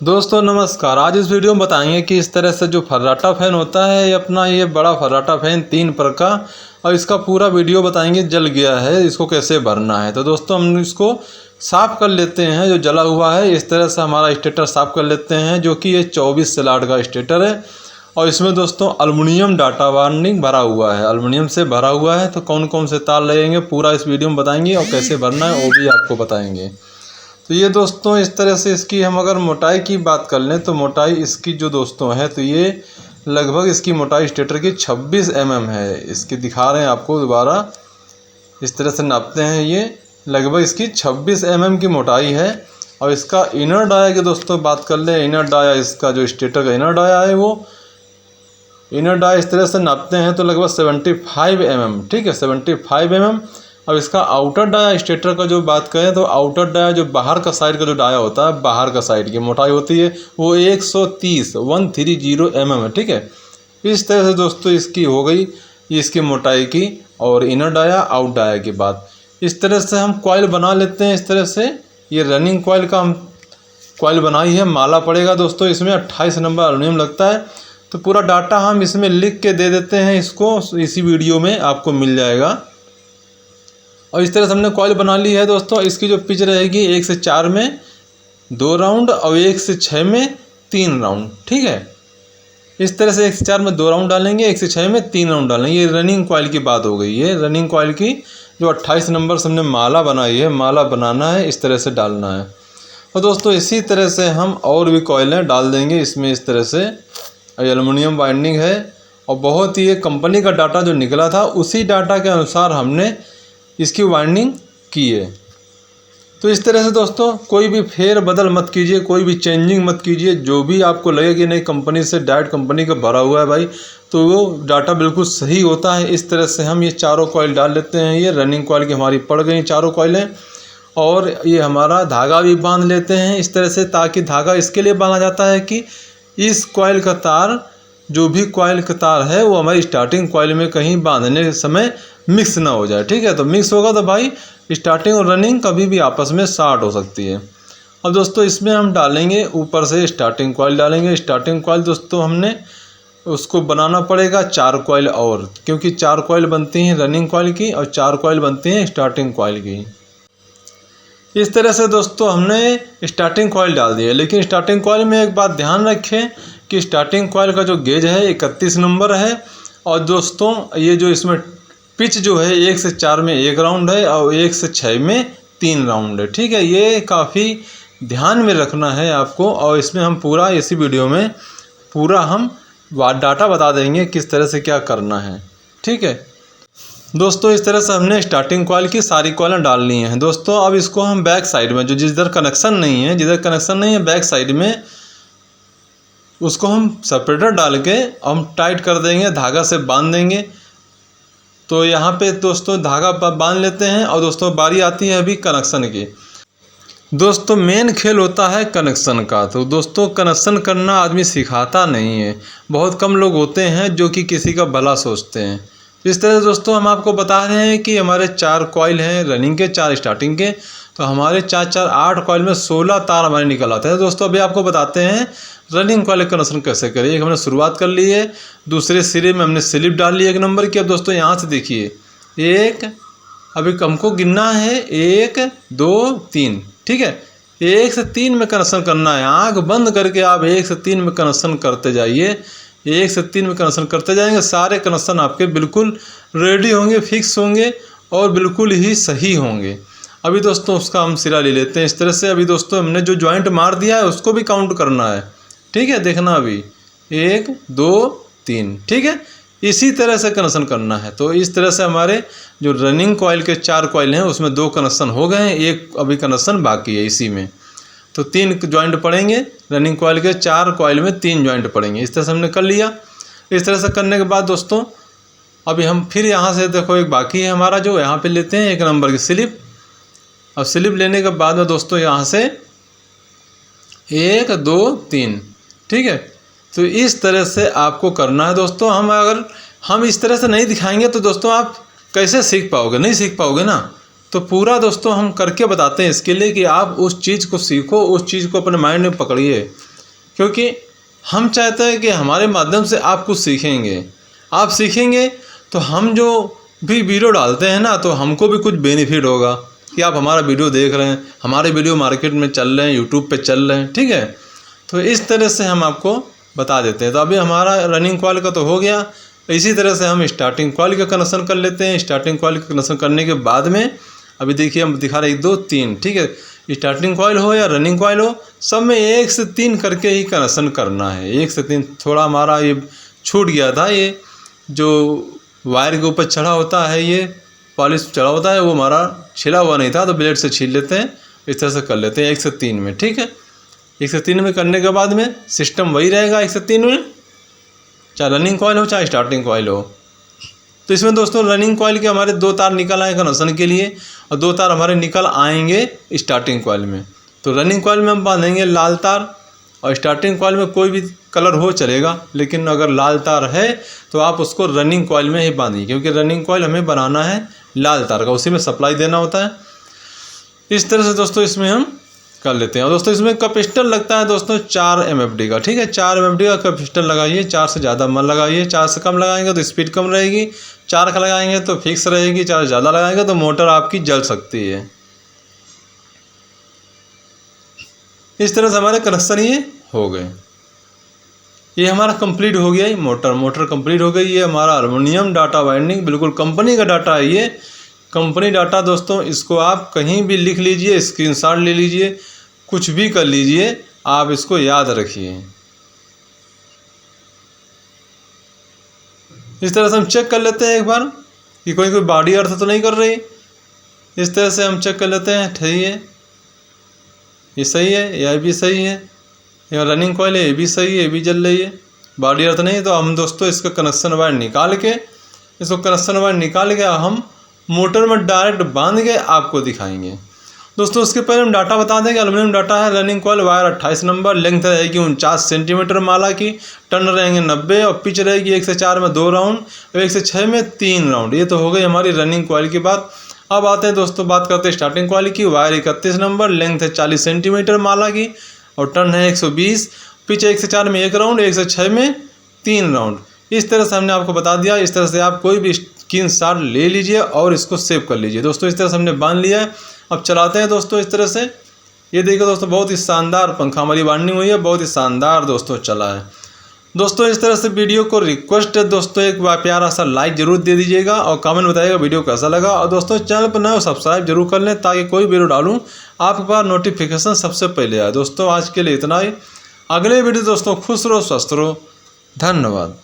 दोस्तों नमस्कार। आज इस वीडियो में बताएंगे कि इस तरह से जो फर्राटा फैन होता है ये अपना ये बड़ा फर्राटा फैन 3 पर का, और इसका पूरा वीडियो बताएंगे जल गया है, इसको कैसे भरना है। तो दोस्तों हम इसको साफ़ कर लेते हैं। जो जला हुआ है इस तरह से हमारा स्टेटर साफ़ कर लेते हैं, जो कि ये 24 स्लॉट का स्टेटर है। और इसमें दोस्तों एल्युमिनियम डाटा वार्निंग भरा हुआ है, एल्युमिनियम से भरा हुआ है। तो कौन कौन से तार लगेंगे पूरा इस वीडियो में बताएंगे, और कैसे भरना है वो भी आपको बताएंगे। तो ये दोस्तों इस तरह से इसकी हम अगर मोटाई की बात कर लें तो मोटाई इसकी जो दोस्तों है तो ये लगभग इसकी मोटाई स्टेटर की 26 mm है। इसकी दिखा रहे हैं आपको दोबारा, इस तरह से नापते हैं। ये लगभग इसकी 26 mm की मोटाई है। और इसका इनर डाया की दोस्तों बात कर लें, इनर डाया इसका जो स्टेटर का इनर डाया है वो इनर डाया इस तरह से नापते हैं तो लगभग 75 mm, ठीक है, 75 mm। अब इसका आउटर डाया स्टेटर का जो बात करें तो आउटर डाया जो बाहर का साइड का जो डाया होता है, बाहर का साइड की मोटाई होती है वो 130 mm है, ठीक है। इस तरह से दोस्तों इसकी हो गई इसकी मोटाई की, और इनर डाया आउट डाया की बात। इस तरह से हम कॉइल बना लेते हैं। इस तरह से ये रनिंग कॉइल का हम कॉइल बनाई है। माला पड़ेगा दोस्तों इसमें 28 नंबर एल्युमिनियम लगता है। तो पूरा डाटा हम इसमें लिख के दे देते हैं, इसको इसी वीडियो में आपको मिल जाएगा। और इस तरह से हमने कॉइल बना ली है दोस्तों। इसकी जो पिच रहेगी 1 से 4 में 2 राउंड और 1 से 6 में 3 राउंड, ठीक है। इस तरह से 1 से 4 में 2 राउंड डालेंगे, 1 से 6 में 3 राउंड डालेंगे। ये रनिंग कॉइल की बात हो गई है। रनिंग कॉइल की जो 28 नंबर से हमने माला बनाई है, माला बनाना है, इस तरह से डालना है। और दोस्तों इसी तरह से हम और भी कॉइलें डाल देंगे इसमें। इस तरह से एल्युमिनियम वाइंडिंग है, और बहुत ही कंपनी का डाटा जो निकला था उसी डाटा के अनुसार हमने इसकी वाइंडिंग की है। तो इस तरह से दोस्तों कोई भी फेर बदल मत कीजिए, कोई भी चेंजिंग मत कीजिए। जो भी आपको लगे कि नहीं कंपनी से डायरेक्ट कंपनी का भरा हुआ है भाई, तो वो डाटा बिल्कुल सही होता है। इस तरह से हम ये चारों कॉइल डाल लेते हैं। ये रनिंग कॉइल की हमारी पड़ गई चारों कॉइलें। और ये हमारा धागा भी बांध लेते हैं इस तरह से, ताकि धागा इसके लिए बांधा जाता है कि इस कॉइल का तार, जो भी कॉइल का तार है वो हमारी स्टार्टिंग कॉइल में कहीं बांधने के समय मिक्स ना हो जाए, ठीक है। तो मिक्स होगा तो भाई स्टार्टिंग और रनिंग कभी भी आपस में शॉर्ट हो सकती है। अब दोस्तों इसमें हम डालेंगे ऊपर से स्टार्टिंग कॉइल डालेंगे। स्टार्टिंग कॉइल दोस्तों हमने उसको बनाना पड़ेगा 4 कॉइल, और क्योंकि 4 कॉइल बनती हैं रनिंग कॉइल की और 4 कॉइल बनती हैं स्टार्टिंग कॉइल की। इस तरह से दोस्तों हमने स्टार्टिंग कॉइल डाल दी है। लेकिन स्टार्टिंग कॉइल में एक बात ध्यान रखें कि स्टार्टिंग कॉइल का जो गेज है 31 नंबर है। और दोस्तों ये जो इसमें पिच जो है 1 से 4 में 1 राउंड है और 1 से 6 में 3 राउंड है, ठीक है। ये काफ़ी ध्यान में रखना है आपको। और इसमें हम पूरा इसी वीडियो में पूरा हम डाटा बता देंगे किस तरह से क्या करना है, ठीक है दोस्तों। इस तरह से हमने स्टार्टिंग कॉइल की सारी कॉइलें डाल ली हैं दोस्तों। अब इसको हम बैक साइड में, जो जिधर कनेक्शन नहीं है बैक साइड में, उसको हम सेपरेटर डाल के हम टाइट कर देंगे, धागा से बांध देंगे। तो यहाँ पे दोस्तों धागा बांध लेते हैं। और दोस्तों बारी आती है अभी कनेक्शन की। दोस्तों मेन खेल होता है कनेक्शन का। तो दोस्तों कनेक्शन करना आदमी सिखाता नहीं है, बहुत कम लोग होते हैं जो कि किसी का भला सोचते हैं। इस तरह से दोस्तों हम आपको बता रहे हैं कि हमारे 4 कॉइल हैं रनिंग के, 4 स्टार्टिंग के। तो हमारे 4 8 कॉइल में 16 तार हमारे निकल आते हैं दोस्तों। अभी आपको बताते हैं रनिंग कॉइल कनेक्शन कैसे करें। एक हमने शुरुआत कर ली है, दूसरे सिरे में हमने स्लिप डाल ली 1 नंबर की। अब दोस्तों यहाँ से देखिए, एक अभी हमको गिनना है 1 2 3, ठीक है। 1 से 3 में कनेक्शन करना है। आँख बंद करके आप 1 से 3 में कनेक्शन करते जाइए। 1 से 3 में कनेक्शन करते जाएंगे, सारे कनेक्शन आपके बिल्कुल रेडी होंगे, फिक्स होंगे और बिल्कुल ही सही होंगे। अभी दोस्तों उसका हम सिरा ले लेते हैं इस तरह से। अभी दोस्तों हमने जो जॉइंट मार दिया है उसको भी काउंट करना है, ठीक है। देखना अभी 1 2 3, ठीक है। इसी तरह से कनेक्शन करना है। तो इस तरह से हमारे जो रनिंग कॉइल के 4 कॉइल हैं उसमें 2 कनेक्शन हो गए हैं, 1 अभी कनेक्शन बाकी है इसी में। तो 3 जॉइंट पड़ेंगे रनिंग कॉइल के, 4 कॉइल में 3 जॉइंट पड़ेंगे। इस तरह से हमने कर लिया। इस तरह से करने के बाद दोस्तों अभी हम फिर यहाँ से देखो एक बाकी है हमारा, जो यहाँ पे लेते हैं 1 नंबर की स्लिप। अब स्लिप लेने के बाद में दोस्तों यहाँ से 1 2 3, ठीक है। तो इस तरह से आपको करना है दोस्तों। अगर हम इस तरह से नहीं दिखाएंगे तो दोस्तों आप कैसे सीख पाओगे, नहीं सीख पाओगे ना। तो पूरा दोस्तों हम करके बताते हैं इसके लिए कि आप उस चीज़ को सीखो, उस चीज़ को अपने माइंड में पकड़िए। क्योंकि हम चाहते हैं कि हमारे माध्यम से आप कुछ सीखेंगे। आप सीखेंगे तो हम जो भी वीडियो डालते हैं ना, तो हमको भी कुछ बेनिफिट होगा कि आप हमारा वीडियो देख रहे हैं, हमारे वीडियो मार्केट में चल रहे हैं, यूट्यूब पे चल रहे हैं, ठीक है। तो इस तरह से हम आपको बता देते हैं। तो अभी हमारा रनिंग कॉइल का तो हो गया। इसी तरह से हम स्टार्टिंग कॉइल का कनेक्शन कर लेते हैं। स्टार्टिंग कॉइल का कनेक्शन करने के बाद में अभी देखिए हम दिखा रहे हैं 1 2 3, ठीक है। स्टार्टिंग कॉइल हो या रनिंग कॉइल हो, सब में 1 से 3 करके ही कनेक्शन करना है। 1 से 3 थोड़ा हमारा ये छूट गया था, ये जो वायर के ऊपर चढ़ा होता है, ये पॉलिश चढ़ा होता है, वो हमारा छिला हुआ नहीं था, तो ब्लेड से छील लेते हैं। इस तरह से कर लेते हैं 1 से 3 में, ठीक है। 1 से 3 में करने के बाद में सिस्टम वही रहेगा 1 से 3 में, चाहे रनिंग कॉइल हो चाहे स्टार्टिंग कॉइल हो। तो इसमें दोस्तों रनिंग कॉइल के हमारे 2 तार निकल आए कनेक्शन के लिए, और 2 तार हमारे निकल आएंगे स्टार्टिंग कॉइल में। तो रनिंग कॉइल में हम बांधेंगे लाल तार, और स्टार्टिंग कॉइल में कोई भी कलर हो चलेगा, लेकिन अगर लाल तार है तो आप उसको रनिंग कॉइल में ही बांधिए, क्योंकि रनिंग कॉइल हमें बनाना है लाल तार का, उसी में सप्लाई देना होता है। इस तरह से दोस्तों इसमें हम कर लेते हैं। और दोस्तों इसमें कैपेसिटर लगता है दोस्तों 4 MFD का, ठीक है। 4 MFD का कैपेसिटर लगाइए, 4 से ज़्यादा मत लगाइए। 4 से कम लगाएंगे तो स्पीड कम रहेगी, 4 का लगाएंगे तो फिक्स रहेगी, 4 से ज़्यादा लगाएंगे तो मोटर आपकी जल सकती है। इस तरह से हमारे कनेक्शन ये हो गए। ये हमारा कंप्लीट हो गया, ये मोटर कंप्लीट हो गई। ये हमारा हारमोनियम डाटा वाइंडिंग बिल्कुल कंपनी का डाटा है, ये कंपनी डाटा दोस्तों। इसको आप कहीं भी लिख लीजिए, स्क्रीनशॉट ले लीजिए, कुछ भी कर लीजिए, आप इसको याद रखिए। इस तरह से हम चेक कर लेते हैं एक बार कि कोई बॉडी अर्थ तो नहीं कर रही। इस तरह से हम चेक कर लेते हैं, सही है, ये सही है, ये भी सही है, ये रनिंग कॉइल है, ये भी सही है, ये भी जल रही है, बॉडी अर्थ नहीं। तो हम दोस्तों इसका कनेक्शन वायर निकाल के, हम मोटर में डायरेक्ट बांध के आपको दिखाएंगे। दोस्तों उसके पहले हम डाटा बता दें कि एल्युमिनियम डाटा है, running coil wire 28 number, length रहेगी 49 सेंटीमीटर माला की, टर्न रहेंगे 90, और पिच रहेगी 1 से 4 में 2 राउंड और 1 से 6 में 3 राउंड। ये तो हो गई हमारी रनिंग कॉइल की बात। अब आते हैं दोस्तों, बात करते हैं स्टार्टिंग कॉइल की। वायर 31 नंबर, लेंथ है 40 सेंटीमीटर माला की, और टर्न है 120, पिच 1 से 4 में 1 राउंड, 1 से 6 में 3 राउंड। इस तरह से हमने आपको बता दिया। इस तरह से आप कोई भी स्क्रीनशॉट ले लीजिए और इसको सेव कर लीजिए। दोस्तों इस तरह से हमने बांध लिया है। अब चलाते हैं दोस्तों इस तरह से। ये देखिए दोस्तों, बहुत ही शानदार पंखा हमारी बाइंडिंग हुई है, बहुत ही शानदार दोस्तों चला है। दोस्तों इस तरह से वीडियो को रिक्वेस्ट है दोस्तों, एक बार प्यारा सा लाइक जरूर दे दीजिएगा और कमेंट बताइएगा वीडियो कैसा लगा। और दोस्तों चैनल पर नए सब्सक्राइब जरूर कर लें, ताकि कोई वीडियो डालूं आपके पास नोटिफिकेशन सबसे पहले आए। दोस्तों आज के लिए इतना ही। अगले वीडियो दोस्तों खुश रहो, स्वस्थ रहो, धन्यवाद।